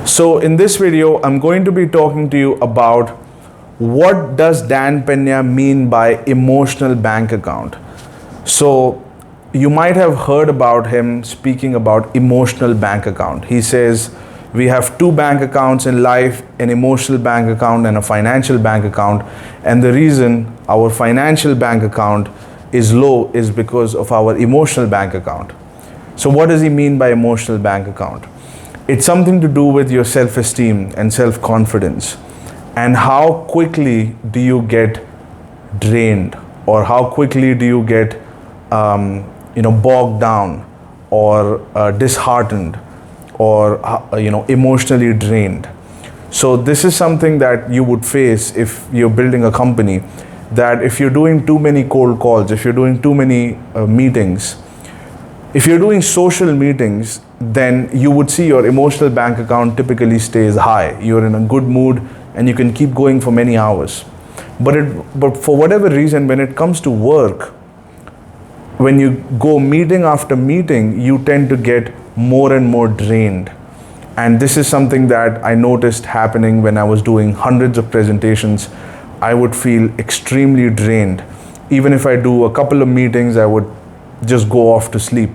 So in this video, I'm going to be talking to you about what does Dan Pena mean by emotional bank account. So you might have heard about him speaking about emotional bank account. He says we have two bank accounts in life, an emotional bank account and a financial bank account. And the reason our financial bank account is low is because of our emotional bank account. So what does he mean by emotional bank account? It's something to do with your self-esteem and self-confidence, and how quickly do you get drained, or how quickly do you get bogged down or disheartened or emotionally drained. So this is something that you would face if you're building a company, that if you're doing too many cold calls, if you're doing too many meetings, if you're doing social meetings, then you would see your emotional bank account typically stays high. You're in a good mood and you can keep going for many hours. But for whatever reason, when it comes to work, when you go meeting after meeting, you tend to get more and more drained. And this is something that I noticed happening when I was doing hundreds of presentations. I would feel extremely drained. Even if I do a couple of meetings, I would just go off to sleep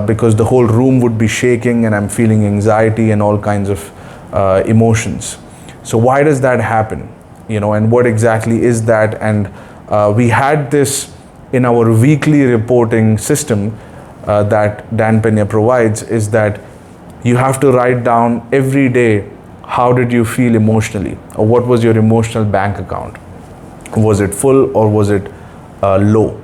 because the whole room would be shaking and I'm feeling anxiety and all kinds of emotions. So why does that happen? And what exactly is that? And we had this in our weekly reporting system that Dan Pena provides, is that you have to write down every day, how did you feel emotionally, or what was your emotional bank account? Was it full or was it low?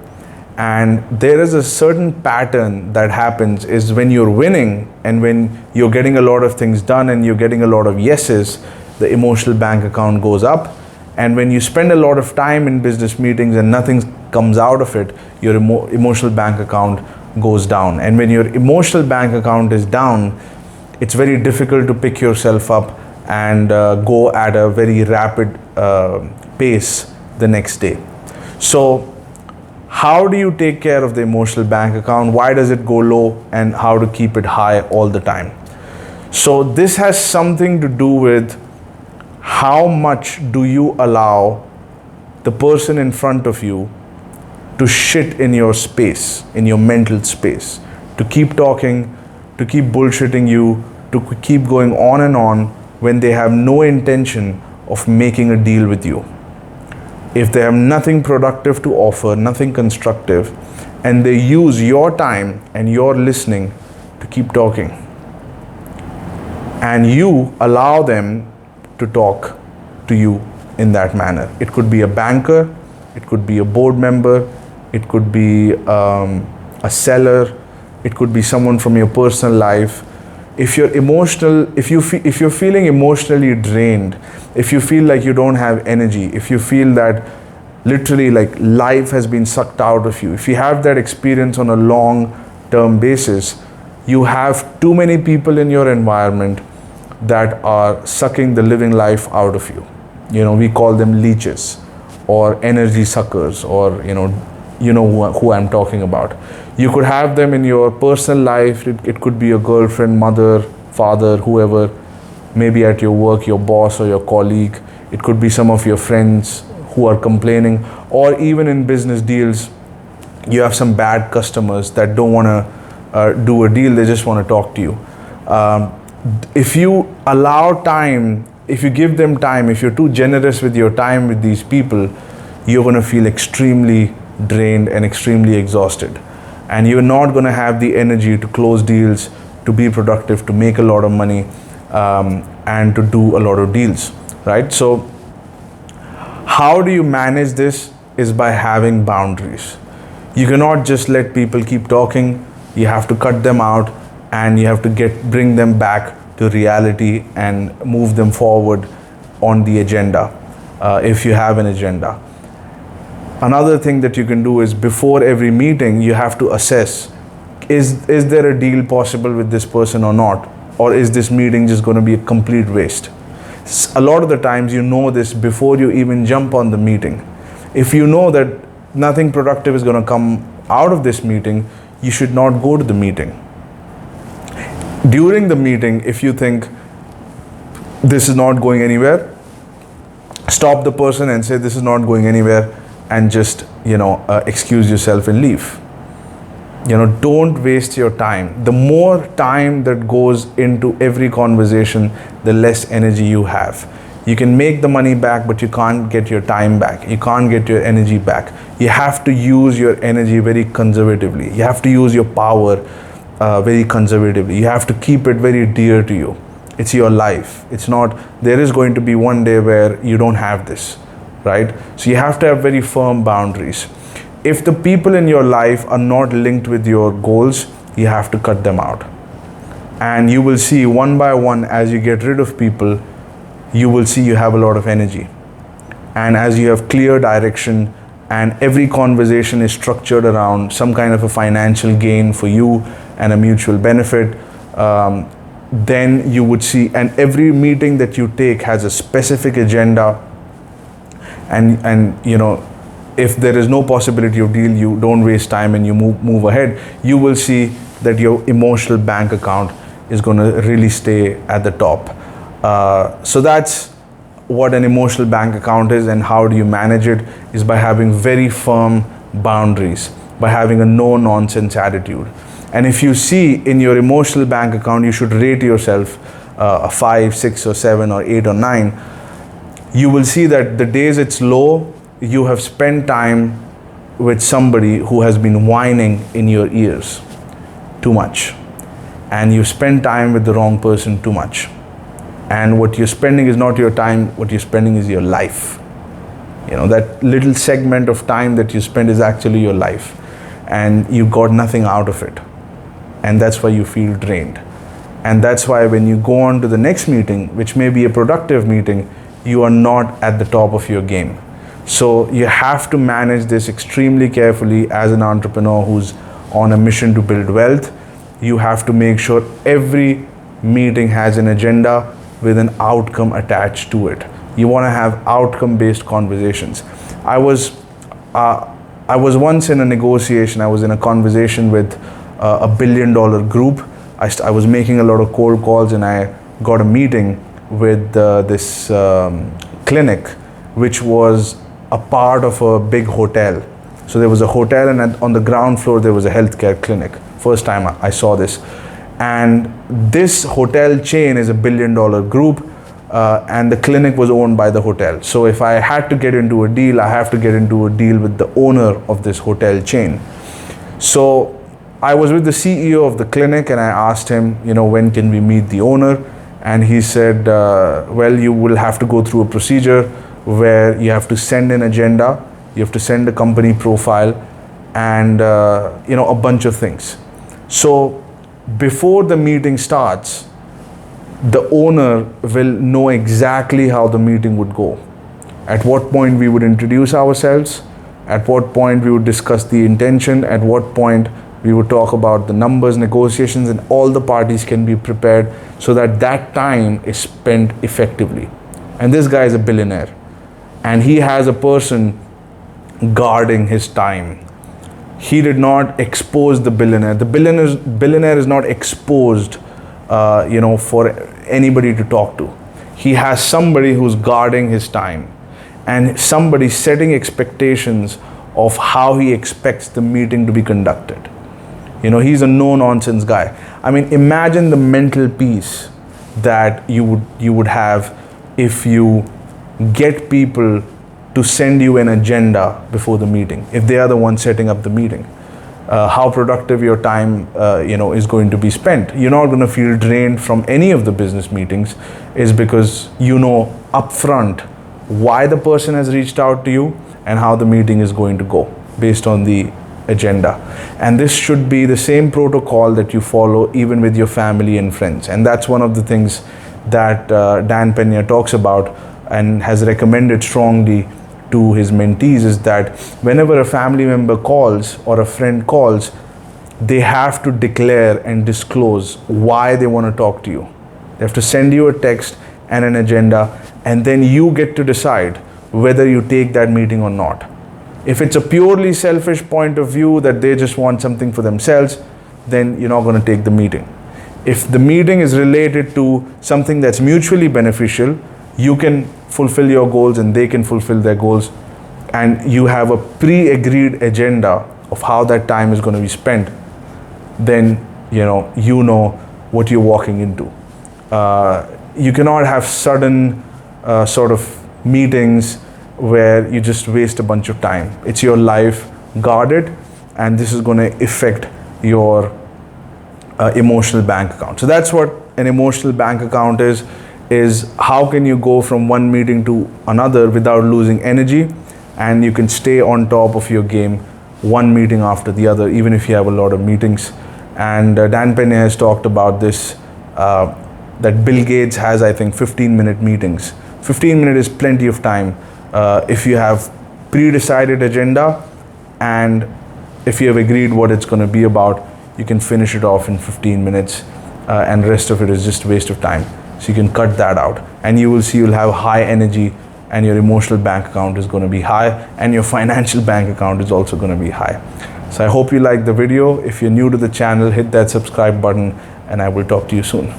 And there is a certain pattern that happens is when you're winning and when you're getting a lot of things done and you're getting a lot of yeses, the emotional bank account goes up. And when you spend a lot of time in business meetings and nothing comes out of it, your emotional bank account goes down. And when your emotional bank account is down, it's very difficult to pick yourself up and go at a very rapid pace the next day. So how do you take care of the emotional bank account? Why does it go low, and how to keep it high all the time? So this has something to do with how much do you allow the person in front of you to shit in your space, in your mental space, to keep talking, to keep bullshitting you, to keep going on and on when they have no intention of making a deal with you. If they have nothing productive to offer, nothing constructive, and they use your time and your listening to keep talking, and you allow them to talk to you in that manner. It could be a banker, it could be a board member, it could be a seller, it could be someone from your personal life. If you're emotional, if you're feeling emotionally drained, if you feel like you don't have energy, if you feel that literally like life has been sucked out of you, if you have that experience on a long-term basis, you have too many people in your environment that are sucking the living life out of you. We call them leeches or energy suckers, or who I'm talking about. You could have them in your personal life. It could be your girlfriend, mother, father, whoever, maybe at your work, your boss or your colleague. It could be some of your friends who are complaining, or even in business deals, you have some bad customers that don't want to do a deal, they just want to talk to you. If you allow time, if you give them time, if you're too generous with your time with these people, you're going to feel extremely drained and extremely exhausted. And you're not going to have the energy to close deals, to be productive, to make a lot of money, and to do a lot of deals, right? So how do you manage this is by having boundaries. You cannot just let people keep talking. You have to cut them out, and you have to bring them back to reality and move them forward on the agenda, if you have an agenda. Another thing that you can do is, before every meeting, you have to assess, is there a deal possible with this person or not? Or is this meeting just going to be a complete waste? A lot of the times you know this before you even jump on the meeting. If you know that nothing productive is going to come out of this meeting, you should not go to the meeting. During the meeting, if you think this is not going anywhere, stop the person and say this is not going anywhere, and just excuse yourself and leave. Don't waste your time. The more time that goes into every conversation, the less energy you have. You can make the money back, but you can't get your time back. You can't get your energy back. You have to use your energy very conservatively. You have to use your power very conservatively. You have to keep it very dear to you. It's your life. It's not, there is going to be one day where you don't have this, right? So you have to have very firm boundaries. If the people in your life are not linked with your goals, you have to cut them out. And you will see one by one, as you get rid of people, you will see you have a lot of energy. And as you have clear direction, and every conversation is structured around some kind of a financial gain for you and a mutual benefit, then you would see, and every meeting that you take has a specific agenda, and if there is no possibility of deal, you don't waste time and you move ahead. You will see that your emotional bank account is going to really stay at the top. So that's what an emotional bank account is, and how do you manage it is by having very firm boundaries, by having a no nonsense attitude. And if you see in your emotional bank account, you should rate yourself a 5, 6 or 7 or 8 or 9. You will see that the days it's low, you have spent time with somebody who has been whining in your ears too much, and you spend time with the wrong person too much. And what you're spending is not your time, what you're spending is your life. That little segment of time that you spend is actually your life, and you got nothing out of it. And that's why you feel drained. And that's why when you go on to the next meeting, which may be a productive meeting, you are not at the top of your game. So you have to manage this extremely carefully as an entrepreneur who's on a mission to build wealth. You have to make sure every meeting has an agenda with an outcome attached to it. You want to have outcome-based conversations. I was once in a negotiation. I was in a conversation with a $1 billion group. I was making a lot of cold calls, and I got a meeting with this clinic, which was a part of a big hotel. So there was a hotel, and on the ground floor there was a healthcare clinic. First time I saw this. And this hotel chain is a $1 billion group, and the clinic was owned by the hotel. So if I had to get into a deal, I have to get into a deal with the owner of this hotel chain. So I was with the CEO of the clinic, and I asked him, when can we meet the owner? And he said, well, you will have to go through a procedure where you have to send an agenda, you have to send a company profile, and a bunch of things. So before the meeting starts, the owner will know exactly how the meeting would go. At what point we would introduce ourselves, at what point we would discuss the intention, at what point we would talk about the numbers, negotiations, and all the parties can be prepared so that that time is spent effectively. And this guy is a billionaire, and he has a person guarding his time. He did not expose the billionaire. The billionaire is not exposed, for anybody to talk to. He has somebody who's guarding his time, and somebody setting expectations of how he expects the meeting to be conducted. He's a no-nonsense guy. I mean, imagine the mental peace that you would have if you get people to send you an agenda before the meeting, if they are the ones setting up the meeting. How productive your time is going to be spent. You're not going to feel drained from any of the business meetings, is because upfront why the person has reached out to you and how the meeting is going to go based on the agenda. And this should be the same protocol that you follow even with your family and friends. And that's one of the things that Dan Pena talks about and has recommended strongly to his mentees, is that whenever a family member calls or a friend calls, they have to declare and disclose why they want to talk to you. They have to send you a text and an agenda, and then you get to decide whether you take that meeting or not. If it's a purely selfish point of view that they just want something for themselves, then you're not going to take the meeting. If the meeting is related to something that's mutually beneficial, you can fulfill your goals and they can fulfill their goals, and you have a pre-agreed agenda of how that time is going to be spent, then you know what you're walking into. You cannot have sudden sort of meetings where you just waste a bunch of time. It's your life, guard it, and this is going to affect your emotional bank account. So that's what an emotional bank account is how can you go from one meeting to another without losing energy, and you can stay on top of your game one meeting after the other, even if you have a lot of meetings. And Dan Pena has talked about this, that Bill Gates has, I think, 15-minute meetings. 15 minutes is plenty of time if you have pre-decided agenda, and if you have agreed what it's going to be about, you can finish it off in 15 minutes, and rest of it is just waste of time. So you can cut that out, and you will see you'll have high energy, and your emotional bank account is going to be high, and your financial bank account is also going to be high. So I hope you liked the video. If you're new to the channel, hit that subscribe button, and I will talk to you soon.